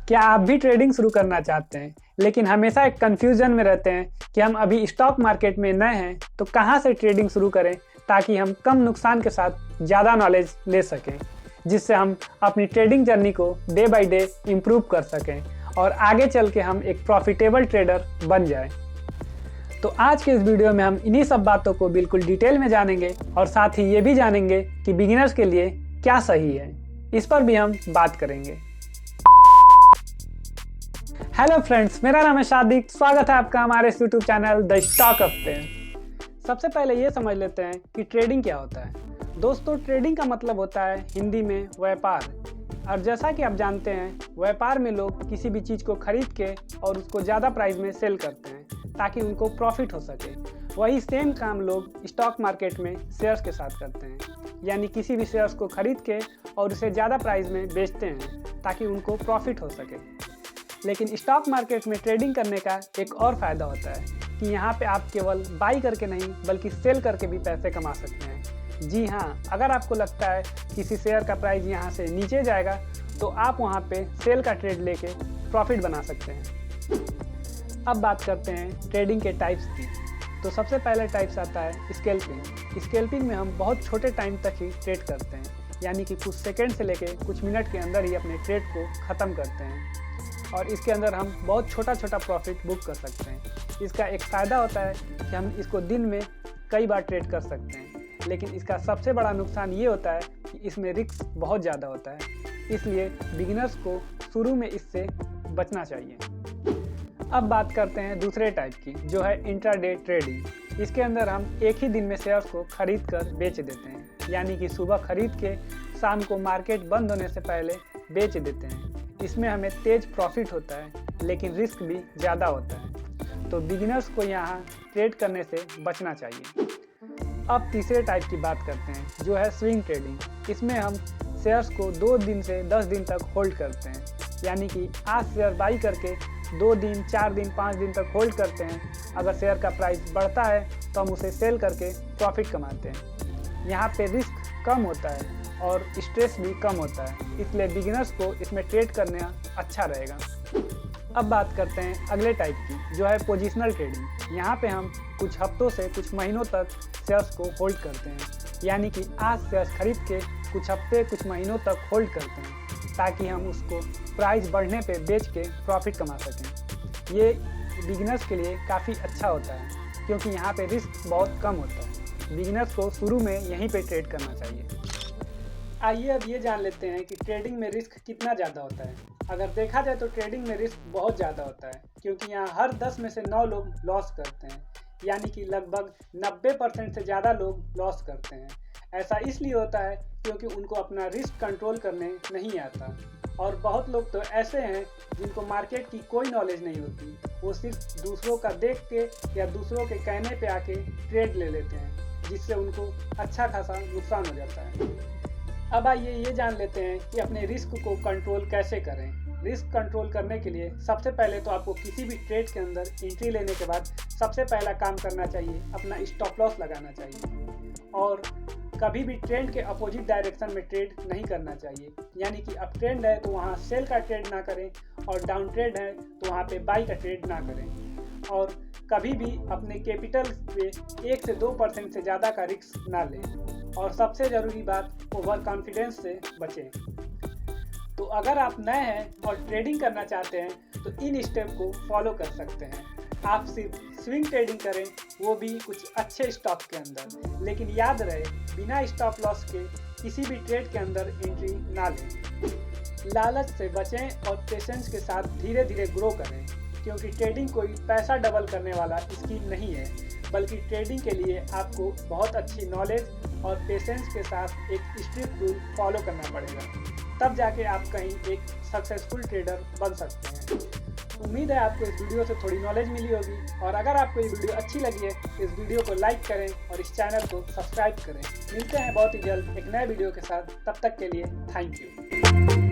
क्या आप भी ट्रेडिंग शुरू करना चाहते हैं लेकिन हमेशा एक कन्फ्यूजन में रहते हैं कि हम अभी स्टॉक मार्केट में नए हैं तो कहां से ट्रेडिंग शुरू करें ताकि हम कम नुकसान के साथ ज़्यादा नॉलेज ले सकें, जिससे हम अपनी ट्रेडिंग जर्नी को डे बाय डे इम्प्रूव कर सकें और आगे चल के हम एक प्रॉफिटेबल ट्रेडर बन जाएं। तो आज के इस वीडियो में हम इन्हीं सब बातों को बिल्कुल डिटेल में जानेंगे और साथ ही ये भी जानेंगे कि बिगिनर्स के लिए क्या सही है, इस पर भी हम बात करेंगे। हेलो फ्रेंड्स, मेरा नाम है शादिक। स्वागत है आपका हमारे YouTube channel the stock up पे। सबसे पहले ये समझ लेते हैं कि ट्रेडिंग क्या होता है। दोस्तों, ट्रेडिंग का मतलब होता है हिंदी में व्यापार। और जैसा कि आप जानते हैं, व्यापार में लोग किसी भी चीज़ को खरीद के और उसको ज़्यादा प्राइस में सेल करते हैं ताकि उनको प्रॉफिट हो सके। वही सेम काम लोग स्टॉक मार्केट में शेयर्स के साथ करते हैं, यानी किसी भी शेयर्स को खरीद के और उसे ज़्यादा प्राइस में बेचते हैं ताकि उनको प्रॉफिट हो सके। लेकिन स्टॉक मार्केट में ट्रेडिंग करने का एक और फ़ायदा होता है कि यहाँ पे आप केवल बाई करके नहीं बल्कि सेल करके भी पैसे कमा सकते हैं। जी हाँ, अगर आपको लगता है किसी शेयर का प्राइस यहाँ से नीचे जाएगा तो आप वहाँ पे सेल का ट्रेड लेके प्रॉफिट बना सकते हैं। अब बात करते हैं ट्रेडिंग के टाइप्स की। तो सबसे पहले टाइप्स आता है स्कैल्पिंग। स्कैल्पिंग में हम बहुत छोटे टाइम तक ही ट्रेड करते हैं, यानी कि कुछ सेकेंड से लेके कुछ मिनट के अंदर ही अपने ट्रेड को ख़त्म करते हैं और इसके अंदर हम बहुत छोटा छोटा प्रॉफिट बुक कर सकते हैं। इसका एक फ़ायदा होता है कि हम इसको दिन में कई बार ट्रेड कर सकते हैं, लेकिन इसका सबसे बड़ा नुकसान ये होता है कि इसमें रिस्क बहुत ज़्यादा होता है, इसलिए बिगिनर्स को शुरू में इससे बचना चाहिए। अब बात करते हैं दूसरे टाइप की, जो है इंट्राडे ट्रेडिंग। इसके अंदर हम एक ही दिन में शेयर्स को खरीद कर बेच देते हैं, यानी कि सुबह खरीद के शाम को मार्केट बंद होने से पहले बेच देते हैं। इसमें हमें तेज प्रॉफिट होता है लेकिन रिस्क भी ज़्यादा होता है, तो बिगिनर्स को यहाँ ट्रेड करने से बचना चाहिए। अब तीसरे टाइप की बात करते हैं, जो है स्विंग ट्रेडिंग। इसमें हम शेयर्स को 2 दिन से 10 दिन तक होल्ड करते हैं, यानी कि आज शेयर बाई करके 2 दिन, 4 दिन, 5 दिन तक होल्ड करते हैं। अगर शेयर का प्राइस बढ़ता है तो हम उसे सेल करके प्रॉफिट कमाते हैं। यहाँ पे रिस्क कम होता है और स्ट्रेस भी कम होता है, इसलिए बिगिनर्स को इसमें ट्रेड करना अच्छा रहेगा। अब बात करते हैं अगले टाइप की, जो है पोजिशनल ट्रेडिंग। यहाँ पे हम कुछ हफ्तों से कुछ महीनों तक शेयर्स को होल्ड करते हैं, यानी कि आज शेयर्स खरीद के कुछ हफ्ते, कुछ महीनों तक होल्ड करते हैं ताकि हम उसको प्राइस बढ़ने पे बेच के प्रॉफिट कमा सकें। ये बिगिनर्स के लिए काफ़ी अच्छा होता है क्योंकि यहाँ पे रिस्क बहुत कम होता है। बिगिनर्स को शुरू में यहीं पे ट्रेड करना चाहिए। आइए अब ये जान लेते हैं कि ट्रेडिंग में रिस्क कितना ज़्यादा होता है। अगर देखा जाए तो ट्रेडिंग में रिस्क बहुत ज़्यादा होता है, क्योंकि यहाँ हर 10 में से 9 लोग लॉस करते हैं, यानी कि लगभग 90% से ज़्यादा लोग लॉस करते हैं। ऐसा इसलिए होता है क्योंकि उनको अपना रिस्क कंट्रोल करने नहीं आता, और बहुत लोग तो ऐसे हैं जिनको मार्केट की कोई नॉलेज नहीं होती। वो सिर्फ दूसरों का देख के या दूसरों के कहने पे आके ट्रेड ले लेते हैं, जिससे उनको अच्छा खासा नुकसान हो जाता है। अब आइए ये जान लेते हैं कि अपने रिस्क को कंट्रोल कैसे करें। रिस्क कंट्रोल करने के लिए सबसे पहले तो आपको किसी भी ट्रेड के अंदर एंट्री लेने के बाद सबसे पहला काम करना चाहिए, अपना स्टॉप लॉस लगाना चाहिए। और कभी भी ट्रेंड के अपोजिट डायरेक्शन में ट्रेड नहीं करना चाहिए, यानी कि अप ट्रेंड है तो वहाँ सेल का ट्रेड ना करें और डाउन ट्रेंड है तो वहाँ पे बाई का ट्रेड ना करें। और कभी भी अपने कैपिटल पे 1 से 2% से ज़्यादा का रिस्क ना लें। और सबसे ज़रूरी बात, ओवर कॉन्फिडेंस से बचें। तो अगर आप नए हैं और ट्रेडिंग करना चाहते हैं तो इन स्टेप को फॉलो कर सकते हैं। आप सिर्फ स्विंग ट्रेडिंग करें, वो भी कुछ अच्छे स्टॉक के अंदर, लेकिन याद रहे बिना स्टॉप लॉस के किसी भी ट्रेड के अंदर एंट्री ना लें। लालच से बचें और पेशेंस के साथ धीरे धीरे ग्रो करें, क्योंकि ट्रेडिंग कोई पैसा डबल करने वाला स्कीम नहीं है, बल्कि ट्रेडिंग के लिए आपको बहुत अच्छी नॉलेज और पेशेंस के साथ एक स्ट्रिक्ट रूल फॉलो करना पड़ेगा। तब जाके आप कहीं एक सक्सेसफुल ट्रेडर बन सकते हैं। उम्मीद है आपको इस वीडियो से थोड़ी नॉलेज मिली होगी, और अगर आपको ये वीडियो अच्छी लगी है तो इस वीडियो को लाइक करें और इस चैनल को सब्सक्राइब करें। मिलते हैं बहुत ही जल्द एक नए वीडियो के साथ, तब तक के लिए थैंक यू।